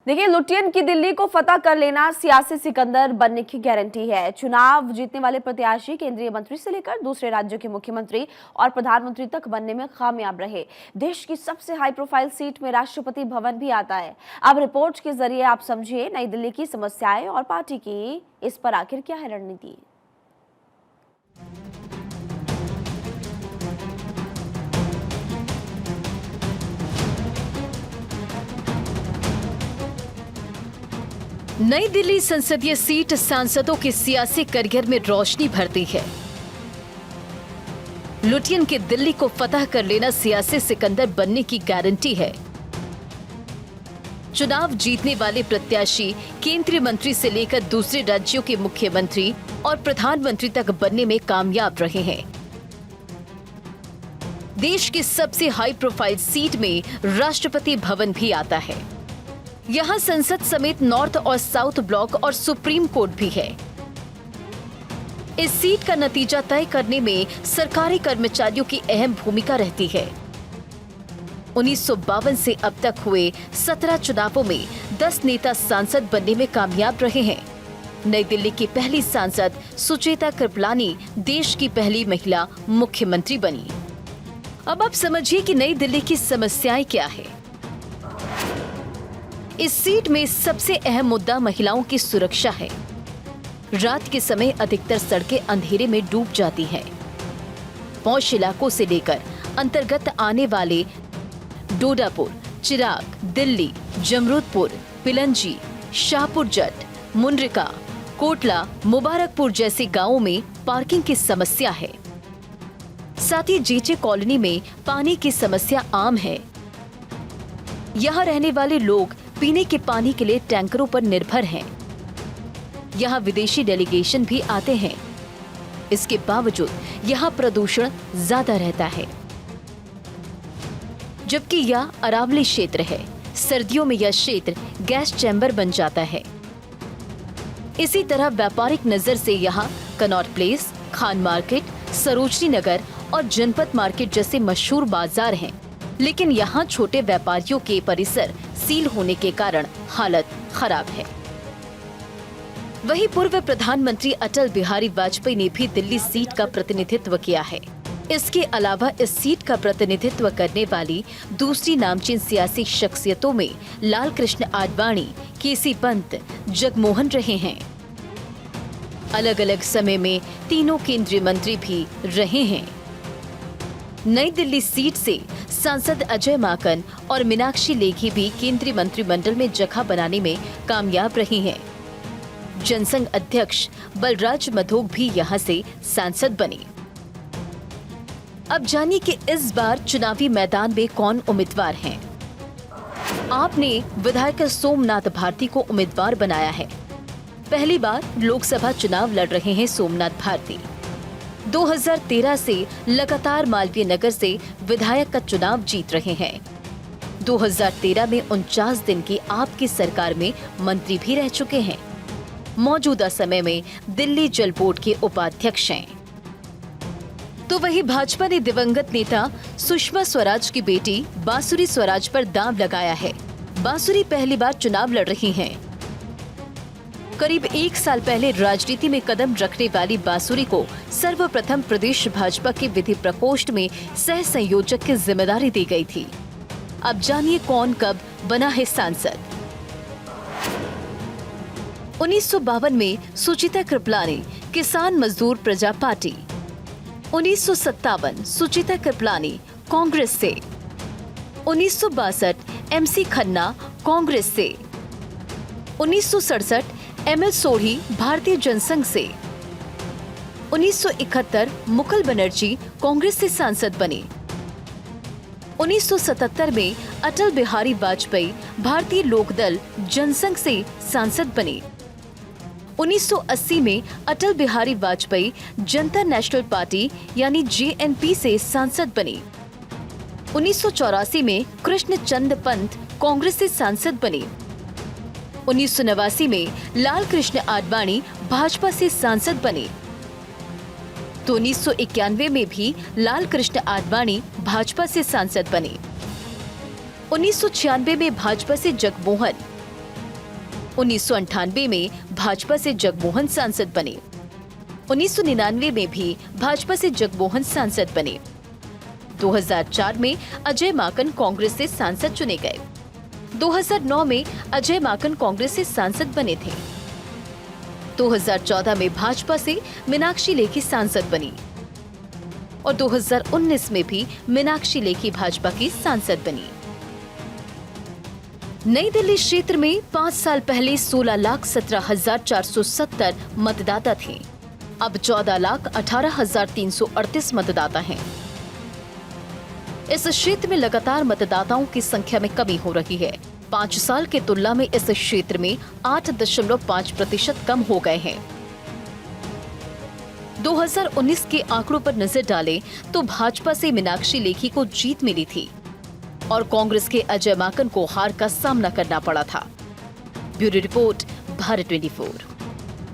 देखिए, लुटियन की दिल्ली को फतह कर लेना सियासी सिकंदर बनने की गारंटी है। चुनाव जीतने वाले प्रत्याशी केंद्रीय मंत्री से लेकर दूसरे राज्यों के मुख्यमंत्री और प्रधानमंत्री तक बनने में कामयाब रहे। देश की सबसे हाई प्रोफाइल सीट में राष्ट्रपति भवन भी आता है। अब रिपोर्ट के जरिए आप समझिए नई दिल्ली की समस्याएं और पार्टी की इस पर आखिर क्या है रणनीति। नई दिल्ली संसदीय सीट सांसदों के सियासी करियर में रोशनी भरती है। लुटियन के दिल्ली को फतह कर लेना सियासी सिकंदर बनने की गारंटी है। चुनाव जीतने वाले प्रत्याशी केंद्रीय मंत्री से लेकर दूसरे राज्यों के मुख्यमंत्री और प्रधानमंत्री तक बनने में कामयाब रहे हैं। देश की सबसे हाई प्रोफाइल सीट में राष्ट्रपति भवन भी आता है। यहाँ संसद समेत नॉर्थ और साउथ ब्लॉक और सुप्रीम कोर्ट भी है। इस सीट का नतीजा तय करने में सरकारी कर्मचारियों की अहम भूमिका रहती है। 1952 से अब तक हुए 17 चुनावों में 10 नेता सांसद बनने में कामयाब रहे हैं। नई दिल्ली की पहली सांसद सुचेता कृपलानी देश की पहली महिला मुख्यमंत्री बनी। अब आप समझिए कि नई दिल्ली की समस्याएं क्या है। इस सीट में सबसे अहम मुद्दा महिलाओं की सुरक्षा है। रात के समय अधिकतर सड़कें अंधेरे में डूब जाती हैं। पौष इलाकों से लेकर अंतर्गत आने वाले डोडापुर, चिराग, दिल्ली, जमरूदपुर, पिलंजी, शाहपुर जट, मुंड्रिका, कोटला, मुबारकपुर जैसे गांवों में पार्किंग की समस्या है। साथ ही जेजे कॉलोनी में पानी की समस्या आम है। यहाँ रहने वाले लोग पीने के पानी के लिए टैंकरों पर निर्भर हैं। यहाँ विदेशी डेलीगेशन भी आते हैं। इसके बावजूद यहाँ प्रदूषण ज्यादा रहता है। जबकि यह अरावली क्षेत्र है। सर्दियों में यह क्षेत्र गैस चैम्बर बन जाता है। इसी तरह व्यापारिक नजर से यहाँ Connaught Place, Khan market, Sarojini Nagar और जनपद मार्केट जैसे मशहूर बाजार हैं। लेकिन यहाँ छोटे व्यापारियों के परिसर सील होने के कारण हालत खराब है। वहीं पूर्व प्रधानमंत्री अटल बिहारी वाजपेयी ने भी दिल्ली सीट का प्रतिनिधित्व किया है। इसके अलावा इस सीट का प्रतिनिधित्व करने वाली दूसरी नामचीन सियासी शख्सियतों में लाल कृष्ण आडवाणी, केसी पंत, जगमोहन रहे हैं। अलग अलग समय में तीनों केंद्रीय मंत्री भी रहे हैं। नई दिल्ली सीट से सांसद अजय माकन और मीनाक्षी लेखी भी केंद्रीय मंत्रिमंडल में जगह बनाने में कामयाब रही हैं। जनसंघ अध्यक्ष बलराज मधोक भी यहां से सांसद बने। अब जानिए कि इस बार चुनावी मैदान में कौन उम्मीदवार हैं। आपने विधायक सोमनाथ भारती को उम्मीदवार बनाया है। पहली बार लोकसभा चुनाव लड़ रहे हैं सोमनाथ भारती। 2013 से लगातार मालवीय नगर से विधायक का चुनाव जीत रहे हैं। 2013 में 49 दिन की आपकी सरकार में मंत्री भी रह चुके हैं। मौजूदा समय में दिल्ली जल बोर्ड के उपाध्यक्ष हैं। तो वही भाजपा ने दिवंगत नेता सुषमा स्वराज की बेटी बांसुरी स्वराज पर दांव लगाया है। बांसुरी पहली बार चुनाव लड़ रही हैं। करीब 1 साल पहले राजनीति में कदम रखने वाली बांसुरी को सर्वप्रथम प्रदेश भाजपा के विधि प्रकोष्ठ में सह संयोजक की जिम्मेदारी दी गई थी। अब जानिए कौन कब बना है सांसद। 1952 में सुचिता कृपलानी, किसान मजदूर प्रजा पार्टी। 1957 सुचिता कृपलानी, कांग्रेस से। 1962 MC खन्ना, कांग्रेस से। 1967 ML सोढ़ी, भारतीय जनसंघ से। 1971 मुकुल बनर्जी कांग्रेस से सांसद बने। 1977 में अटल बिहारी वाजपेयी भारतीय लोकदल जनसंघ से सांसद बने। 1980 में अटल बिहारी वाजपेयी जनता नेशनल पार्टी यानी JNP से सांसद बने। 1984 में कृष्णचंद पंत कांग्रेस से सांसद बने। 1989 में लाल कृष्ण आडवाणी भाजपा से सांसद बने। तो 1991 में भी लाल कृष्ण आडवाणी भाजपा से सांसद बने। 1996 में भाजपा से जगमोहन, 1998 में भाजपा से जगमोहन सांसद बने। 1999 में भी भाजपा से जगमोहन सांसद बने। 2004 में अजय माकन कांग्रेस से सांसद चुने गए। 2009 में अजय माकन कांग्रेस से सांसद बने थे। 2014 में भाजपा से मीनाक्षी लेखी सांसद बनी और 2019 में भी मीनाक्षी लेखी भाजपा की सांसद बनी। नई दिल्ली क्षेत्र में 5 साल पहले 16,17,470 मतदाता थे। अब 14,18,338 मतदाता हैं। इस क्षेत्र में लगातार मतदाताओं की संख्या में कमी हो रही है। 5 साल की तुलना में इस क्षेत्र में 8.5% कम हो गए हैं। 2019 के आंकड़ों पर नजर डालें तो भाजपा से मीनाक्षी लेखी को जीत मिली थी और कांग्रेस के अजय माकन को हार का सामना करना पड़ा था। Bureau report, Bharat 24।